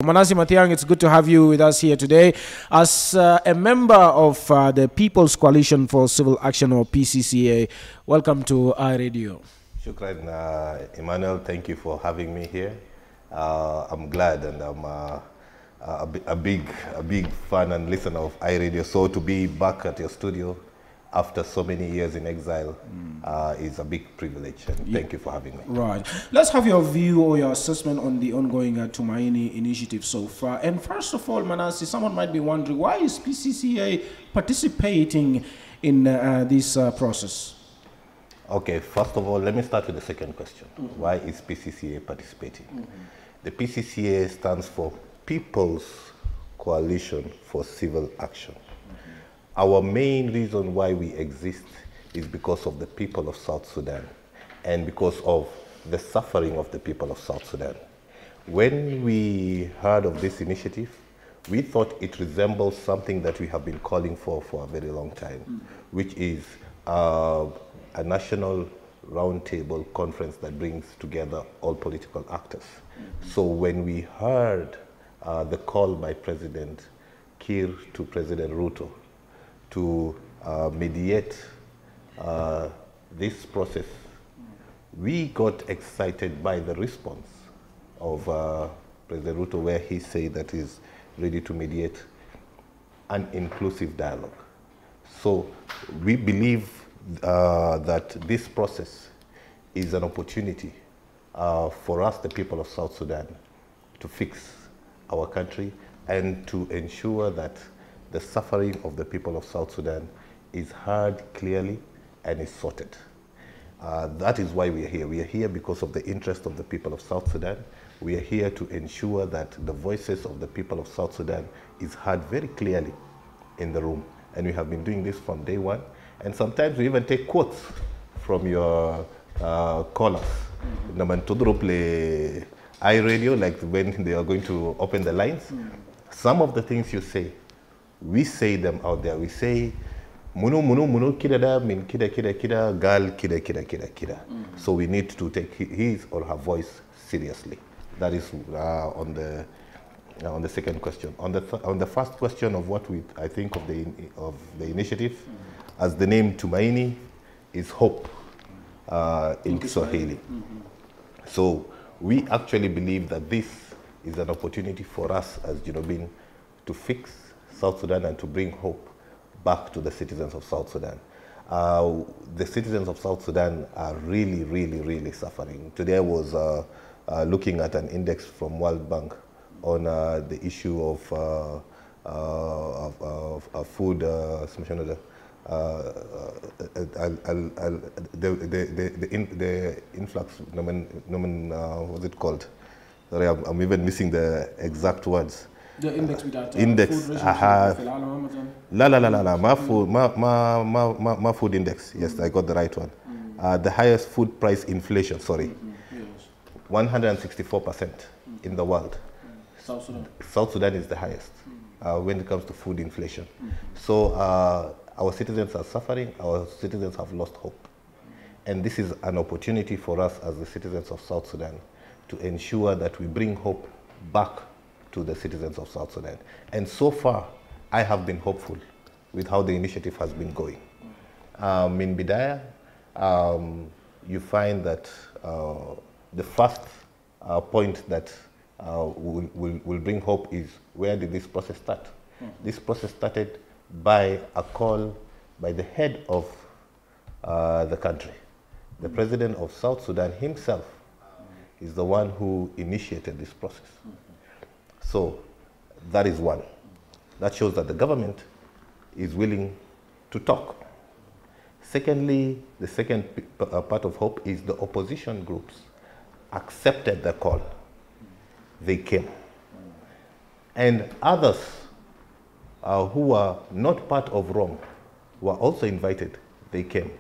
Manase Mathiang, it's good to have you with us here today. As a member of the People's Coalition for Civil Action, or PCCA, welcome to iRadio. Shukran, Emmanuel, thank you for having me here. I'm glad, and I'm a big fan and listener of iRadio. So to be back at your studio after so many years in exile is a big privilege, and thank you for having me. Right. Let's have your view or your assessment on the ongoing Tumaini initiative so far. And first of all, Manase, someone might be wondering, why is PCCA participating in this process? Okay, first of all, let me start with the second question. Why is PCCA participating? The PCCA stands for People's Coalition for Civil Action. Our main reason why we exist is because of the people of South Sudan and because of the suffering of the people of South Sudan. When we heard of this initiative, we thought it resembles something that we have been calling for a very long time, which is a national roundtable conference that brings together all political actors. So when we heard the call by President Kiir to President Ruto to mediate this process, we got excited by the response of President Ruto, where he said that he's ready to mediate an inclusive dialogue. So we believe that this process is an opportunity for us, the people of South Sudan, to fix our country and to ensure that the suffering of the people of South Sudan is heard clearly and is sorted. That is why we are here. We are here because of the interest of the people of South Sudan. We are here to ensure that the voices of the people of South Sudan is heard very clearly in the room. And we have been doing this from day one. And sometimes we even take quotes from your callers. iRadio, like when they are going to open the lines. Some of the things you say, we say them out there. We say, munu kida da min kida gal kida. So we need to take his or her voice seriously. That is on the second question. On the first question of what I think of the initiative, as the name Tumaini is hope in Kiswahili. So we actually believe that this is an opportunity for us as Jinobin to fix South Sudan and to bring hope back to the citizens of South Sudan. The citizens of South Sudan are really suffering. Today I was looking at an index from World Bank on the issue of food, the influx, what's it called? Sorry, I'm even missing the exact words. The index with that index. My food index. Yes, I got the right one. The highest food price inflation. Sorry, 164% in the world. South Sudan is the highest when it comes to food inflation. So our citizens are suffering. Our citizens have lost hope, and this is an opportunity for us as the citizens of South Sudan to ensure that we bring hope back to the citizens of South Sudan. And so far, I have been hopeful with how the initiative has been going. In Bidaya, you find that the first point that will bring hope is, where did this process start? This process started by a call by the head of the country. The president of South Sudan himself is the one who initiated this process. So that is one. That shows that the government is willing to talk. Secondly, the second part of hope is the opposition groups accepted the call. They came. And others who are not part of Rome were also invited. They came.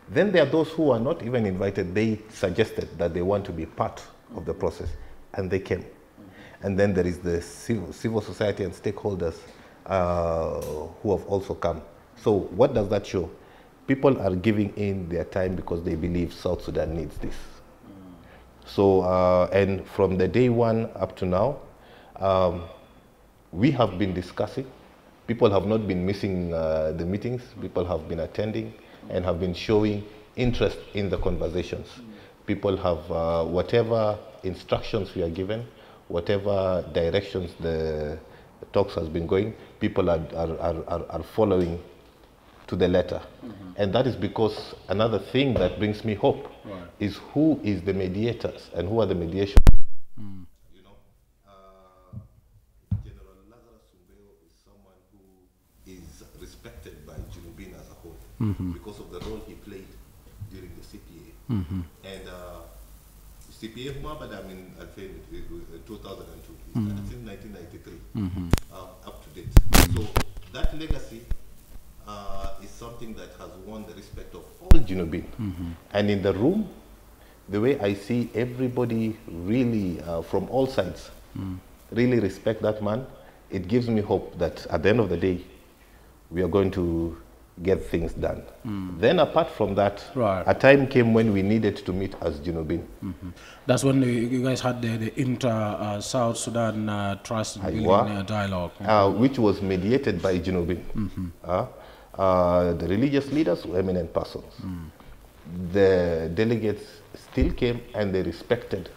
Then there are those who are not even invited. They suggested that they want to be part of the process, and they came. And then there is the civil society and stakeholders who have also come. So what does that show? People are giving in their time because they believe South Sudan needs this. So, and from the day one up to now, We have been discussing. People have not been missing the meetings. People have been attending and have been showing interest in the conversations. People have, whatever instructions we are given, whatever directions the talks has been going, people are following to the letter. And that is because another thing that brings me hope is who is the mediators and who are the mediation. You know, General Lazarus Sumbeo is someone who is respected by Junubin as a whole because of the role he played during the CPA. And CPA Humabada, I mean, I think 2002, since 1993, up to date. So that legacy is something that has won the respect of all Junubin. And in the room, the way I see everybody really, from all sides, really respect that man, it gives me hope that at the end of the day, we are going to get things done. Then apart from that, a time came when we needed to meet as Junubin. That's when you guys had the inter-South Sudan Trust and Building Dialogue. Which was mediated by Junubin. The religious leaders were eminent persons. The delegates still came and they respected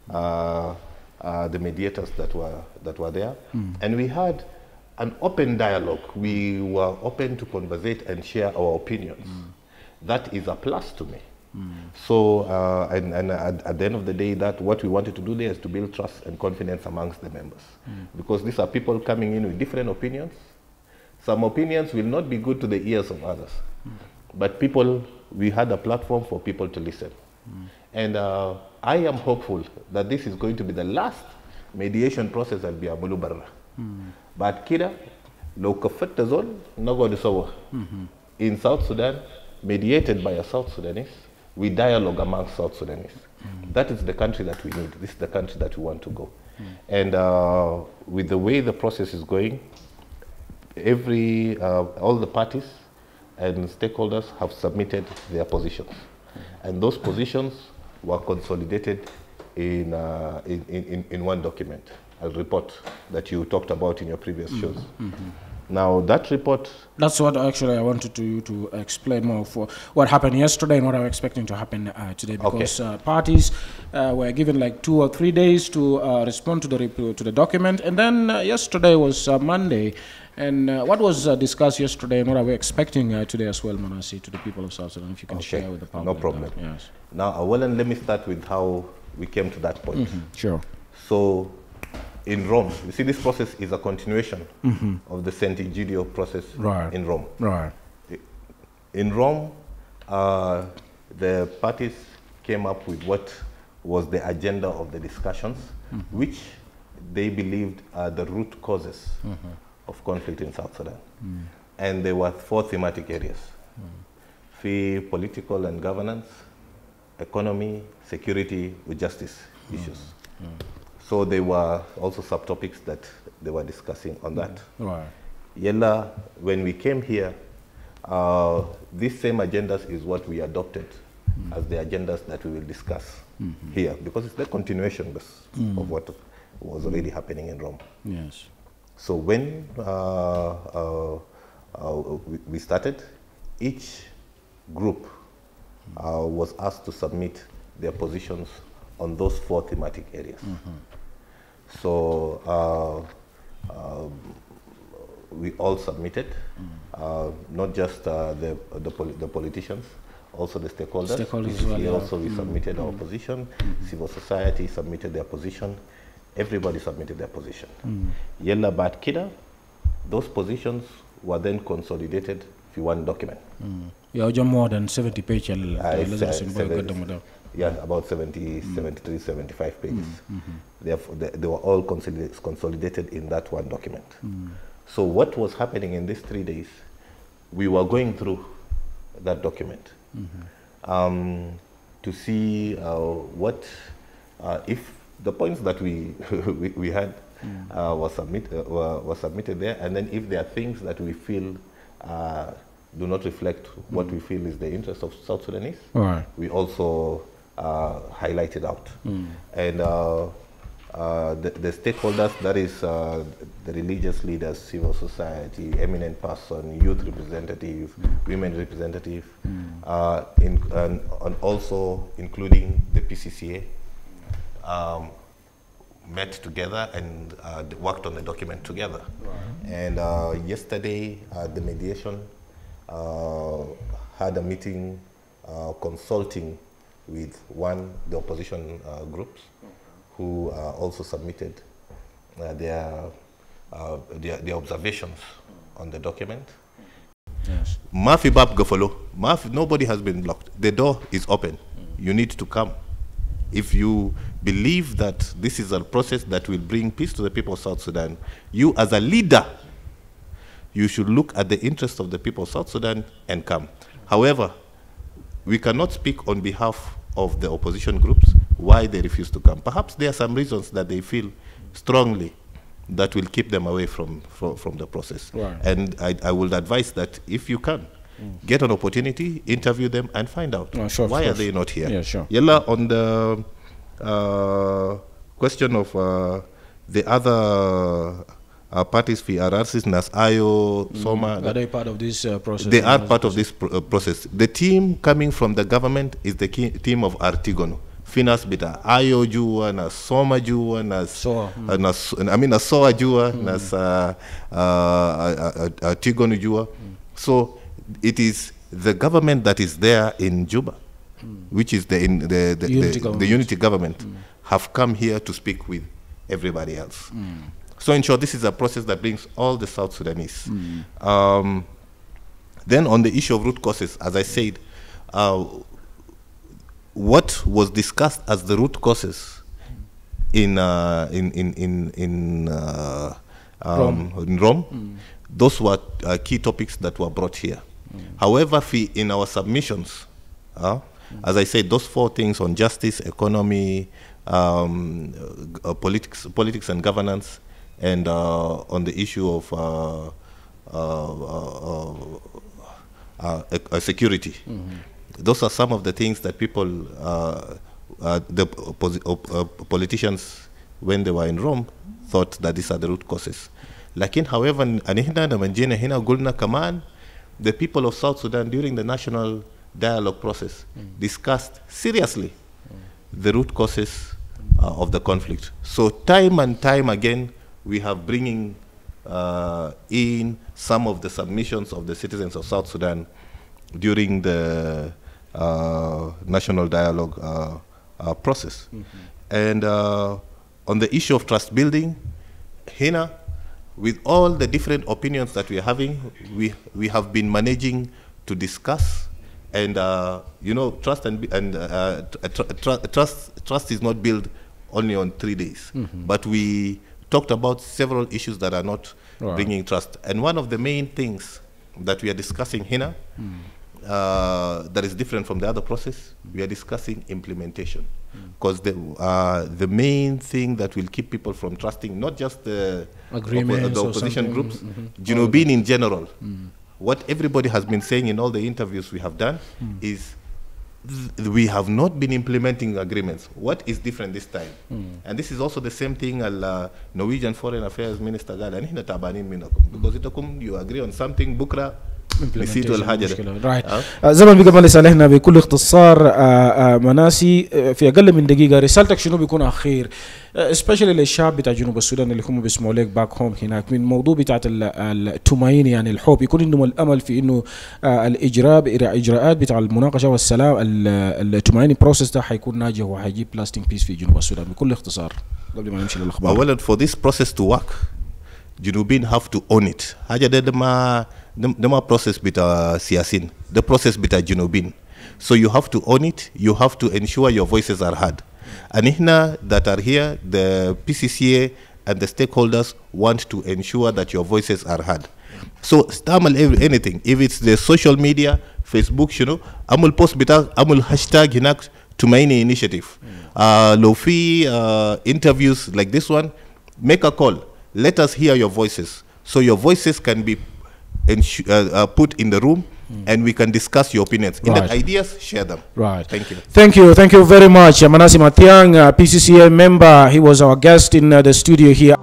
the mediators that were there. And we had an open dialogue. We were open to conversate and share our opinions. That is a plus to me. So, and at the end of the day, that what we wanted to do there is to build trust and confidence amongst the members. Because these are people coming in with different opinions. Some opinions will not be good to the ears of others. But people, we had a platform for people to listen. And I am hopeful that this is going to be the last mediation process at Biamulu Barra. But Kida, Lokafetazol, Nogo in South Sudan, mediated by a South Sudanese, we dialogue amongst South Sudanese. That is the country that we need. This is the country that we want to go. And with the way the process is going, all the parties and stakeholders have submitted their positions. And those positions were consolidated in one document, a report that you talked about in your previous shows. Now that report... That's what actually I wanted you to explain more for what happened yesterday and what I'm expecting to happen today, because parties were given like 2 or 3 days to respond to the document, and then yesterday was Monday, and what was discussed yesterday and what are we expecting today as well, Manase, to the people of South Sudan, if you can share with the public. No problem. Yes. Now, let me start with how we came to that point. Sure. So, in Rome, you see, this process is a continuation of the Sant'Egidio process in Rome. In Rome, the parties came up with what was the agenda of the discussions, which they believed are the root causes of conflict in South Sudan. And there were 4 thematic areas: political and governance, economy, security, with justice issues. So there were also subtopics that they were discussing on that. Yella, when we came here, these same agendas is what we adopted as the agendas that we will discuss here, because it's the continuation of what was already happening in Rome. Yes. So when we started, each group was asked to submit their positions on those 4 thematic areas. So we all submitted, not just the politicians, also the stakeholders. We submitted our position. Civil society submitted their position. Everybody submitted their position. Yella Bat Kida, those positions were then consolidated in one document. Yeah, more than 70 pages. Yeah, about 73, 75 pages. Therefore, they were all consolidated in that one document. So what was happening in these 3 days, we were going through that document to see what, if the points that we had were submitted there, and then if there are things that we feel do not reflect what we feel is the interest of South Sudanese, we also highlighted out. And the stakeholders, that is the religious leaders, civil society, eminent person, youth representative, women representative, and also including the PCCA, met together and worked on the document together. Right. And yesterday, the mediation had a meeting consulting with the opposition groups, who also submitted their observations on the document. Yes. Mafi Bab Gofolo, nobody has been blocked. The door is open. You need to come. If you believe that this is a process that will bring peace to the people of South Sudan, you as a leader, you should look at the interests of the people of South Sudan and come. However, we cannot speak on behalf of the opposition groups why they refuse to come. Perhaps there are some reasons that they feel strongly that will keep them away from the process. Right. And I would advise that if you can, get an opportunity, interview them, and find out why are they not here. Yeah, sure. Yella, on the question of the other parties, VRRCs, NAS, IO, SOMA. Are they part of this process? They are part of this process. The team coming from the government is the team of Artigono. Finas bita IO jua, na SOMA jua, na SOA jua, na Artigono jua. So it is the government that is there in Juba, which is the unity government, have come here to speak with everybody else. So in short, this is a process that brings all the South Sudanese. Then on the issue of root causes, as I said, what was discussed as the root causes in Rome, those were key topics that were brought here. However, in our submissions, as I said, those 4 things on justice, economy, politics and governance, and on the issue of security. Those are some of the things that people, politicians, when they were in Rome, thought that these are the root causes. Lakin, however, the people of South Sudan during the national dialogue process discussed seriously the root causes of the conflict. So time and time again, we have bringing in some of the submissions of the citizens of South Sudan during the national dialogue process. And on the issue of trust building, Hina, with all the different opinions that we are having, we have been managing to discuss, and trust trust is not built only on 3 days, but we talked about several issues that are not bringing trust. And one of the main things that we are discussing here that is different from the other process, we are discussing implementation. Because the main thing that will keep people from trusting, not just the opposition groups, Junubin in general, what everybody has been saying in all the interviews we have done is we have not been implementing agreements. What is different this time? And this is also the same thing as Norwegian Foreign Affairs Minister Gad, because you agree on something, Bukra, right. زمن بيقبل لسالهنا بكل اختصار مناسي في اقل من دقيقه رسالتك شنو بيكون اخير especially للشعب بتاع جنوب السودان اللي هم بيسمعوا لك باك هوم هناك من موضوع بتاعت التومايني، يعني الحب يكون عندهم الامل في انه الاجراءات بتاع المناقشه والسلام التومايني بروسيس ده حيكون ناجح وحيجيب لاستنج بيس في جنوب السودان بكل اختصار قبل ما نمشي للاخبار. اولا for this process to work Junubin have to own it. حاجه ده ما process بتاع سياسين, the process بتاع Junubin. So you have to own it, you have to ensure your voices are heard. And إحنا that are here, the PCCA and the stakeholders want to ensure that your voices are heard. So استعمل anything, if it's the social media, Facebook, أعمل post بتاع أعمل hashtag هناك Tumaini initiative. لو في interviews like this one, make a call. Let us hear your voices, so your voices can be put in the room and we can discuss your opinions. In the ideas, share them. Right. Thank you. Thank you very much. Manase Mathiang, PCCA member. He was our guest in the studio here.